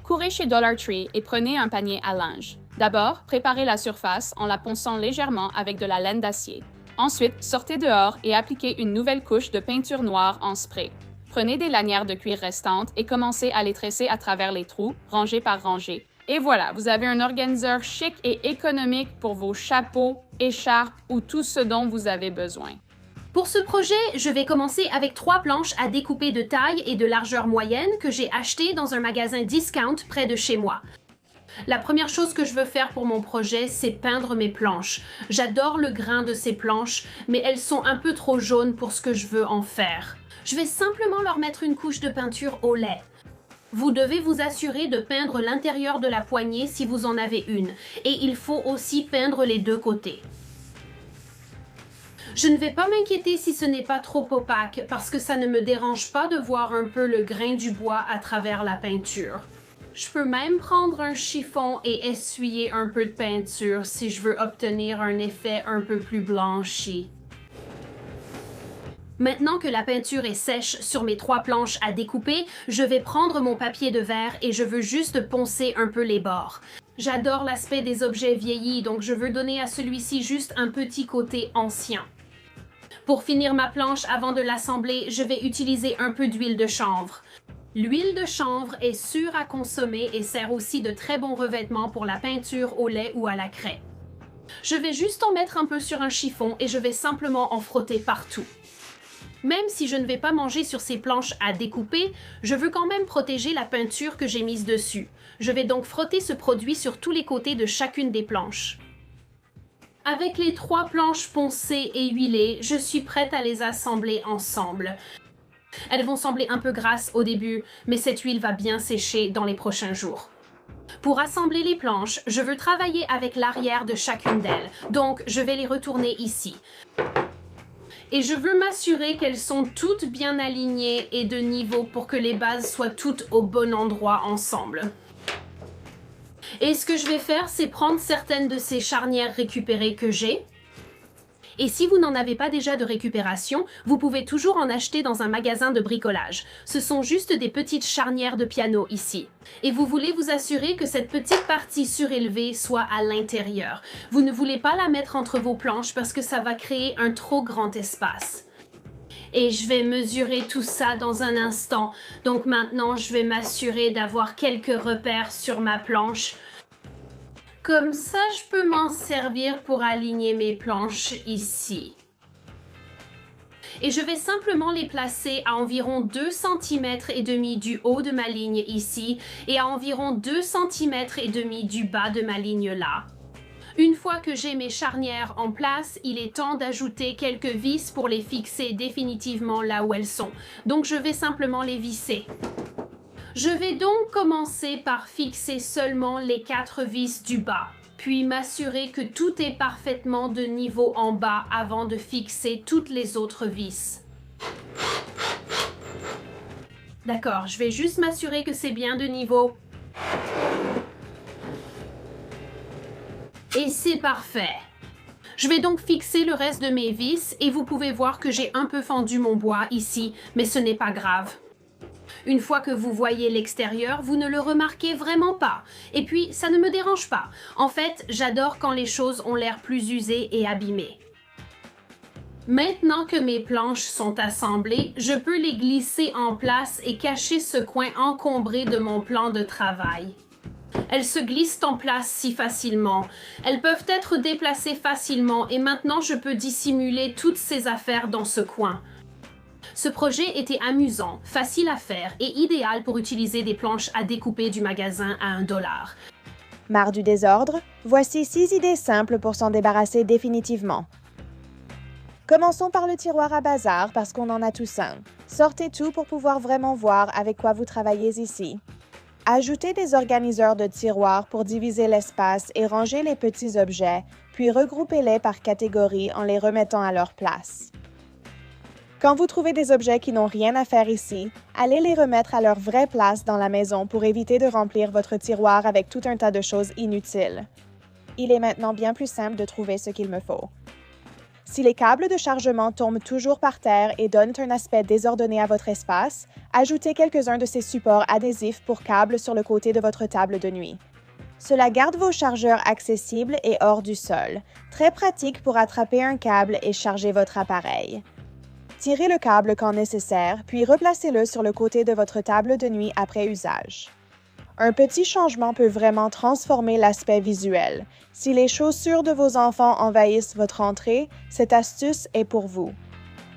Courez chez Dollar Tree et prenez un panier à linge. D'abord, préparez la surface en la ponçant légèrement avec de la laine d'acier. Ensuite, sortez dehors et appliquez une nouvelle couche de peinture noire en spray. Prenez des lanières de cuir restantes et commencez à les tresser à travers les trous, rangée par rangée. Et voilà, vous avez un organiseur chic et économique pour vos chapeaux, écharpes ou tout ce dont vous avez besoin. Pour ce projet, je vais commencer avec 3 planches à découper de taille et de largeur moyenne que j'ai achetées dans un magasin discount près de chez moi. La première chose que je veux faire pour mon projet, c'est peindre mes planches. J'adore le grain de ces planches, mais elles sont un peu trop jaunes pour ce que je veux en faire. Je vais simplement leur mettre une couche de peinture au lait. Vous devez vous assurer de peindre l'intérieur de la poignée si vous en avez une, et il faut aussi peindre les 2 côtés. Je ne vais pas m'inquiéter si ce n'est pas trop opaque, parce que ça ne me dérange pas de voir un peu le grain du bois à travers la peinture. Je peux même prendre un chiffon et essuyer un peu de peinture si je veux obtenir un effet un peu plus blanchi. Maintenant que la peinture est sèche sur mes 3 planches à découper, je vais prendre mon papier de verre et je veux juste poncer un peu les bords. J'adore l'aspect des objets vieillis, donc je veux donner à celui-ci juste un petit côté ancien. Pour finir ma planche avant de l'assembler, je vais utiliser un peu d'huile de chanvre. L'huile de chanvre est sûre à consommer et sert aussi de très bon revêtement pour la peinture au lait ou à la craie. Je vais juste en mettre un peu sur un chiffon et je vais simplement en frotter partout. Même si je ne vais pas manger sur ces planches à découper, je veux quand même protéger la peinture que j'ai mise dessus. Je vais donc frotter ce produit sur tous les côtés de chacune des planches. Avec les 3 planches poncées et huilées, je suis prête à les assembler ensemble. Elles vont sembler un peu grasses au début, mais cette huile va bien sécher dans les prochains jours. Pour assembler les planches, je veux travailler avec l'arrière de chacune d'elles, donc je vais les retourner ici. Et je veux m'assurer qu'elles sont toutes bien alignées et de niveau pour que les bases soient toutes au bon endroit ensemble. Et ce que je vais faire, c'est prendre certaines de ces charnières récupérées que j'ai. Et si vous n'en avez pas déjà de récupération, vous pouvez toujours en acheter dans un magasin de bricolage. Ce sont juste des petites charnières de piano ici. Et vous voulez vous assurer que cette petite partie surélevée soit à l'intérieur. Vous ne voulez pas la mettre entre vos planches parce que ça va créer un trop grand espace. Et je vais mesurer tout ça dans un instant. Donc maintenant, je vais m'assurer d'avoir quelques repères sur ma planche. Comme ça, je peux m'en servir pour aligner mes planches ici. Et je vais simplement les placer à environ 2,5 cm du haut de ma ligne ici et à environ 2,5 cm du bas de ma ligne là. Une fois que j'ai mes charnières en place, il est temps d'ajouter quelques vis pour les fixer définitivement là où elles sont. Donc je vais simplement les visser. Je vais donc commencer par fixer seulement les 4 vis du bas, puis m'assurer que tout est parfaitement de niveau en bas avant de fixer toutes les autres vis. D'accord, je vais juste m'assurer que c'est bien de niveau. Et c'est parfait. Je vais donc fixer le reste de mes vis et vous pouvez voir que j'ai un peu fendu mon bois ici, mais ce n'est pas grave. Une fois que vous voyez l'extérieur, vous ne le remarquez vraiment pas. Et puis, ça ne me dérange pas. En fait, j'adore quand les choses ont l'air plus usées et abîmées. Maintenant que mes planches sont assemblées, je peux les glisser en place et cacher ce coin encombré de mon plan de travail. Elles se glissent en place si facilement. Elles peuvent être déplacées facilement et maintenant je peux dissimuler toutes ces affaires dans ce coin. Ce projet était amusant, facile à faire et idéal pour utiliser des planches à découper du magasin à $1. Marre du désordre? Voici 6 idées simples pour s'en débarrasser définitivement. Commençons par le tiroir à bazar parce qu'on en a tous un. Sortez tout pour pouvoir vraiment voir avec quoi vous travaillez ici. Ajoutez des organiseurs de tiroirs pour diviser l'espace et ranger les petits objets, puis regroupez-les par catégorie en les remettant à leur place. Quand vous trouvez des objets qui n'ont rien à faire ici, allez les remettre à leur vraie place dans la maison pour éviter de remplir votre tiroir avec tout un tas de choses inutiles. Il est maintenant bien plus simple de trouver ce qu'il me faut. Si les câbles de chargement tombent toujours par terre et donnent un aspect désordonné à votre espace, ajoutez quelques-uns de ces supports adhésifs pour câbles sur le côté de votre table de nuit. Cela garde vos chargeurs accessibles et hors du sol, très pratique pour attraper un câble et charger votre appareil. Tirez le câble quand nécessaire, puis replacez-le sur le côté de votre table de nuit après usage. Un petit changement peut vraiment transformer l'aspect visuel. Si les chaussures de vos enfants envahissent votre entrée, cette astuce est pour vous.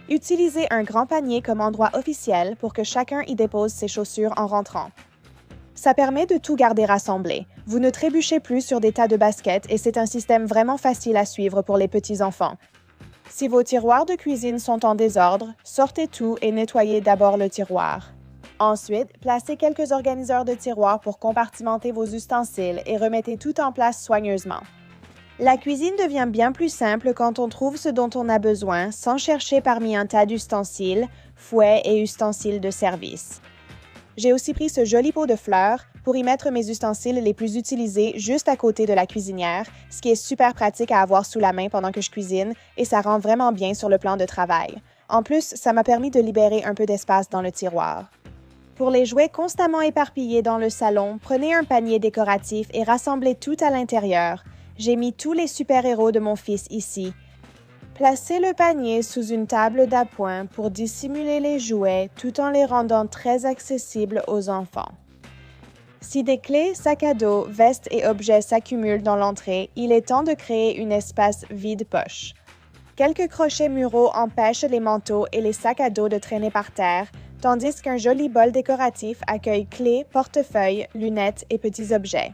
Utilisez un grand panier comme endroit officiel pour que chacun y dépose ses chaussures en rentrant. Ça permet de tout garder rassemblé. Vous ne trébuchez plus sur des tas de baskets et c'est un système vraiment facile à suivre pour les petits-enfants. Si vos tiroirs de cuisine sont en désordre, sortez tout et nettoyez d'abord le tiroir. Ensuite, placez quelques organiseurs de tiroirs pour compartimenter vos ustensiles et remettez tout en place soigneusement. La cuisine devient bien plus simple quand on trouve ce dont on a besoin sans chercher parmi un tas d'ustensiles, fouets et ustensiles de service. J'ai aussi pris ce joli pot de fleurs pour y mettre mes ustensiles les plus utilisés juste à côté de la cuisinière, ce qui est super pratique à avoir sous la main pendant que je cuisine et ça rend vraiment bien sur le plan de travail. En plus, ça m'a permis de libérer un peu d'espace dans le tiroir. Pour les jouets constamment éparpillés dans le salon, prenez un panier décoratif et rassemblez tout à l'intérieur. J'ai mis tous les super-héros de mon fils ici. Placez le panier sous une table d'appoint pour dissimuler les jouets tout en les rendant très accessibles aux enfants. Si des clés, sacs à dos, vestes et objets s'accumulent dans l'entrée, il est temps de créer un espace vide-poche. Quelques crochets muraux empêchent les manteaux et les sacs à dos de traîner par terre, tandis qu'un joli bol décoratif accueille clés, portefeuilles, lunettes et petits objets.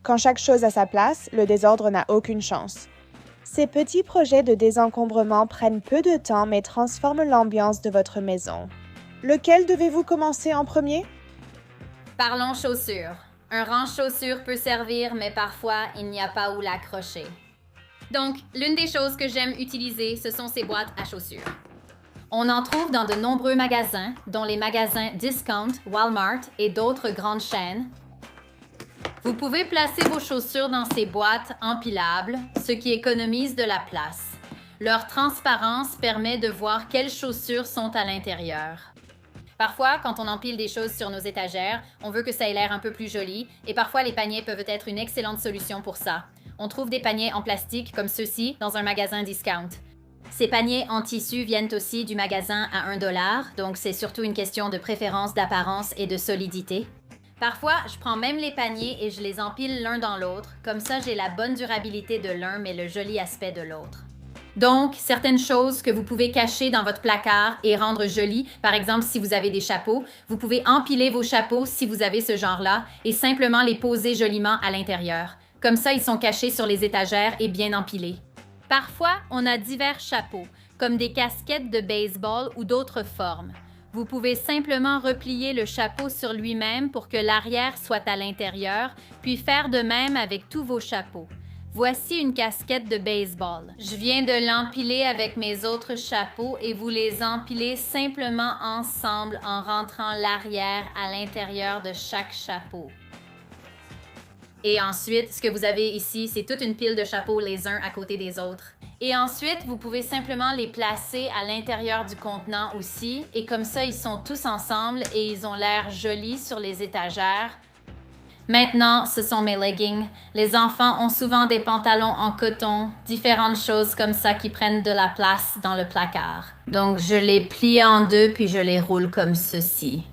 Quand chaque chose a sa place, le désordre n'a aucune chance. Ces petits projets de désencombrement prennent peu de temps mais transforment l'ambiance de votre maison. Lequel devez-vous commencer en premier? Parlons chaussures. Un rang chaussures peut servir, mais parfois, il n'y a pas où l'accrocher. Donc, l'une des choses que j'aime utiliser, ce sont ces boîtes à chaussures. On en trouve dans de nombreux magasins, dont les magasins Discount, Walmart et d'autres grandes chaînes. Vous pouvez placer vos chaussures dans ces boîtes empilables, ce qui économise de la place. Leur transparence permet de voir quelles chaussures sont à l'intérieur. Parfois, quand on empile des choses sur nos étagères, on veut que ça ait l'air un peu plus joli et parfois les paniers peuvent être une excellente solution pour ça. On trouve des paniers en plastique comme ceux-ci dans un magasin Discount. Ces paniers en tissu viennent aussi du magasin à 1 $, donc c'est surtout une question de préférence d'apparence et de solidité. Parfois, je prends même les paniers et je les empile l'un dans l'autre, comme ça j'ai la bonne durabilité de l'un mais le joli aspect de l'autre. Donc, certaines choses que vous pouvez cacher dans votre placard et rendre jolies, par exemple si vous avez des chapeaux, vous pouvez empiler vos chapeaux si vous avez ce genre-là et simplement les poser joliment à l'intérieur. Comme ça, ils sont cachés sur les étagères et bien empilés. Parfois, on a divers chapeaux, comme des casquettes de baseball ou d'autres formes. Vous pouvez simplement replier le chapeau sur lui-même pour que l'arrière soit à l'intérieur, puis faire de même avec tous vos chapeaux. Voici une casquette de baseball. Je viens de l'empiler avec mes autres chapeaux et vous les empilez simplement ensemble en rentrant l'arrière à l'intérieur de chaque chapeau. Et ensuite, ce que vous avez ici, c'est toute une pile de chapeaux les uns à côté des autres. Et ensuite, vous pouvez simplement les placer à l'intérieur du contenant aussi. Et comme ça, ils sont tous ensemble et ils ont l'air jolis sur les étagères. Maintenant, ce sont mes leggings. Les enfants ont souvent des pantalons en coton, différentes choses comme ça qui prennent de la place dans le placard. Donc, je les plie en deux puis je les roule comme ceci.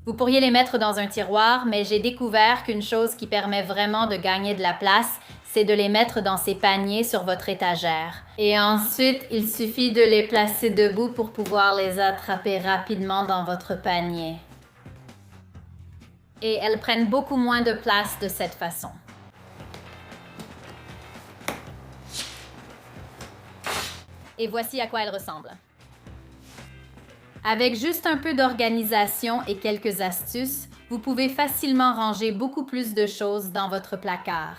Vous pourriez les mettre dans un tiroir, mais j'ai découvert qu'une chose qui permet vraiment de gagner de la place, c'est de les mettre dans ces paniers sur votre étagère. Et ensuite, il suffit de les placer debout pour pouvoir les attraper rapidement dans votre panier. Et elles prennent beaucoup moins de place de cette façon. Et voici à quoi elles ressemblent. Avec juste un peu d'organisation et quelques astuces, vous pouvez facilement ranger beaucoup plus de choses dans votre placard.